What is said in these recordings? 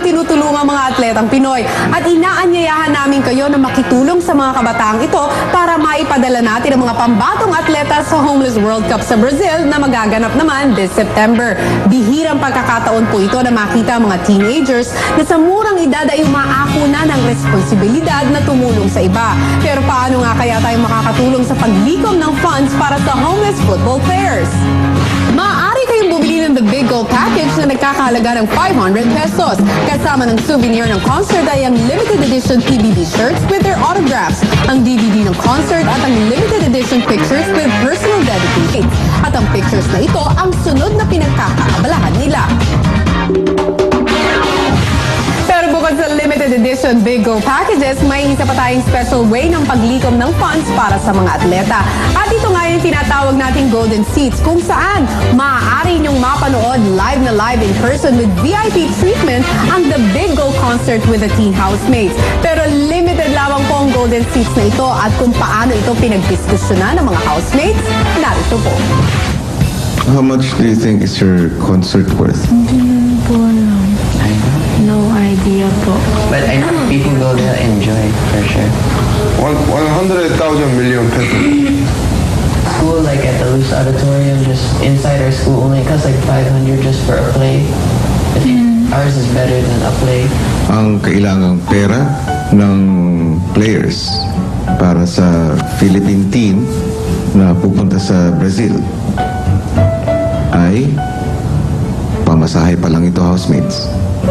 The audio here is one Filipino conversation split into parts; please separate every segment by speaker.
Speaker 1: tinutulungang mga atletang Pinoy. At inaanyayahan namin kayo na makitulong sa mga kabataang ito para maipadala natin ang mga pambatong atleta sa Homeless World Cup sa Brazil na magaganap naman this September. Bihirang pagkakataon po ito na makita ang mga teenagers na sa murang edad ay umaako na ng responsibilidad na tumulong sa iba. Pero paano nga kaya tayo makakatulong sa paglikom ng funds para sa homeless football players? Maaari kayong bumili ng The Big Goal Package na nagkakahalaga ng 500 pesos. Kasama ng souvenir ng concert ay ang limited edition PBB shirts with their autographs, ang DVD ng concert at ang limited edition pictures with personal dedications. At ang pictures na ito ang sunod na pinagkakaabalahan nila. Pero bukod sa limited edition Big Go packages, may isa pa tayong special way ng paglikom ng funds para sa mga atleta. At ito nga yung tinatawag nating Golden Seats kung saan maaari niyong mapanood live na live in person with VIP treatment ang The Big Go concert with the teen housemates. Pero limited lamang po ang Golden Seats na ito at kung paano ito pinagdiskusyonan ng mga housemates, narito po.
Speaker 2: How much do you think is your concert worth?
Speaker 3: No idea po.
Speaker 4: But I know people go there enjoy for sure.
Speaker 2: 100,000 million pesos.
Speaker 4: School like at the Luz Auditorium, just inside our school only costs like 500 just for a play. I think ours is better than a play.
Speaker 2: Ang kailangang pera ng players para sa Philippine team na pupunta sa Brazil ay pamasahe pa lang ito, housemates.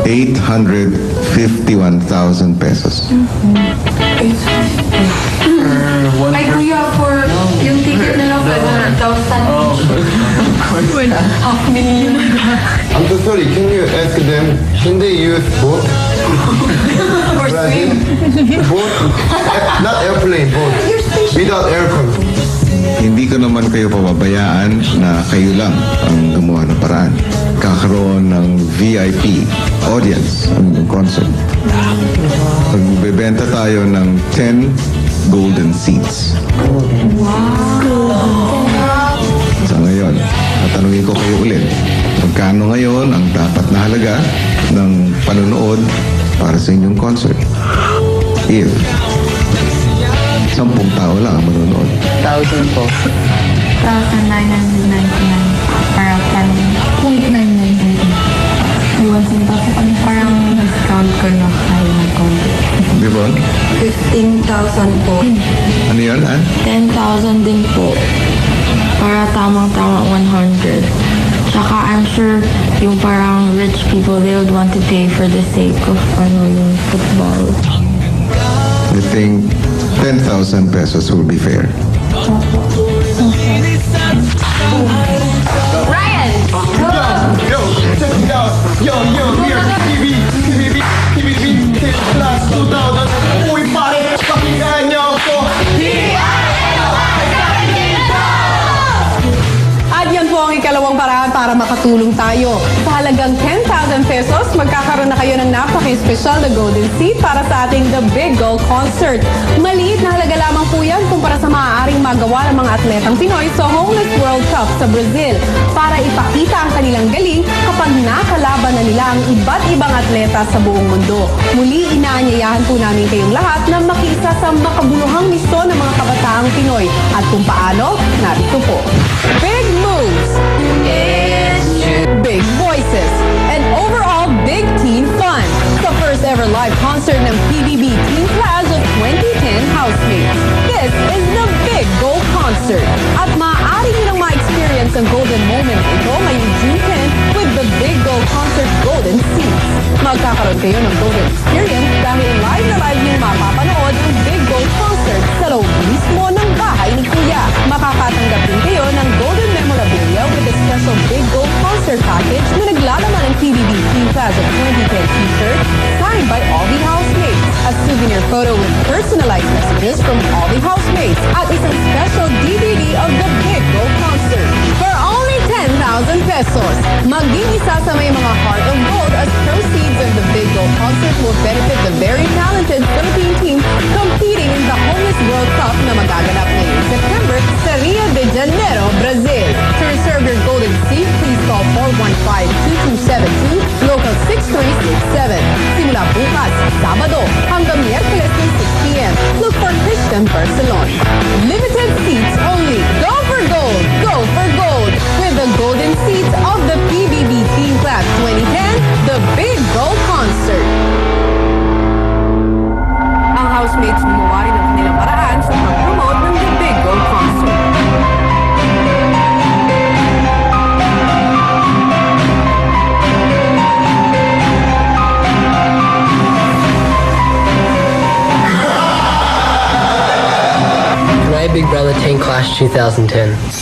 Speaker 2: 851,000 pesos.
Speaker 3: Ay, kuya, for yung ticket na lang, 1,000. Half million.
Speaker 2: I'm so sorry, can you ask them, can they use boat?
Speaker 3: Or swim.
Speaker 2: Boat? Not airplane, boat. Without aircon. Hindi ko naman kayo pababayaan na kayo lang ang gumawa ng paraan. Kakaroon ng VIP audience ang concert. Magbebenta tayo ng 10 golden seats. Sa ngayon, tatanungin ko kayo ulit. Magkano ngayon ang dapat na halaga ng panonood para sa inyong concert? If 10 tao lang ang manonood.
Speaker 4: 1,000 po.
Speaker 3: 1,999. Parang 10.999. Iwan sinta po kami. Parang discount ko na kayo ng konti.
Speaker 2: Di ba?
Speaker 3: 15,000 po.
Speaker 2: Ano yun, ha?
Speaker 3: 10,000 din po. Para tamang-tama 100. Tsaka I'm sure yung parang rich people, they would want to pay for the sake of yung football.
Speaker 2: I think 10,000 pesos will be fair.
Speaker 3: Ryan!
Speaker 5: Yo, check it out. Yo, we are TVB plus 2000. Uy, pare, pakinggan niyo ako.
Speaker 1: At yan po ang ikalawang paraan para makatulong tayo. Sa halagang 10,000 pesos, magkakaroon na kayo ng napaka-espesyal na Golden Seat para sa ating The Big Goal Concert. Maliit na halaga lamang po yan kumpara sa maaaring magawa ng mga atletang Pinoy sa Homeless World Cup sa Brazil para ipakita ang kanilang galing kapag nakalaban na nila ang iba't ibang atleta sa buong mundo. Muli, inaanyayahan po namin kayong lahat na makiisa sa makabuluhang misyon ng mga kabataang Pinoy. At kung paano, narito po. Big moves, big voices, and overall big teen fun. The first ever live concert ng PBB Teen Class of 2010 Housemates. This is the Big Goal Concert. At maaari nyo nang ma-experience ang golden moment ito ngayong June 10 with the Big Goal Concert Golden Seats. Magkakaroon kayo ng golden experience dahil live na live nyo mapapanood ang Big Goal Concert sa loob mismo ng bahay ni Kuya. Makakatanggap din kayo ng golden memorabilia with a special Big Goal Concert package na naglalaman ng PBB Teen Class of 2010 t-shirt signed by all the housemates, a souvenir photo with personalized messages from all the housemates, at isang special DVD of the Big Goal Concert. For only 10,000 pesos, maging isa sa may mga Heart of Gold as proceeds of the Big Goal Concert will benefit the very talented Philippine team competing in the Homeless World Cup na magaganap ngayong September sa Rio de Janeiro, Brazil. To reserve your golden seat, please call 415-2272, local 6367. Sabado hanggang Miyerkules ng 6 p.m. Look for Christian Barcelona. Limited seats only. Go for gold! Go for gold! With the golden seats of the PBB Teen Class 2010, the Big Gold Concert. Ang housemates gumawa rin ng kanilang paraan sa pag-promote ng The Big Gold Concert.
Speaker 6: My Big Brother Teen Clash 2010.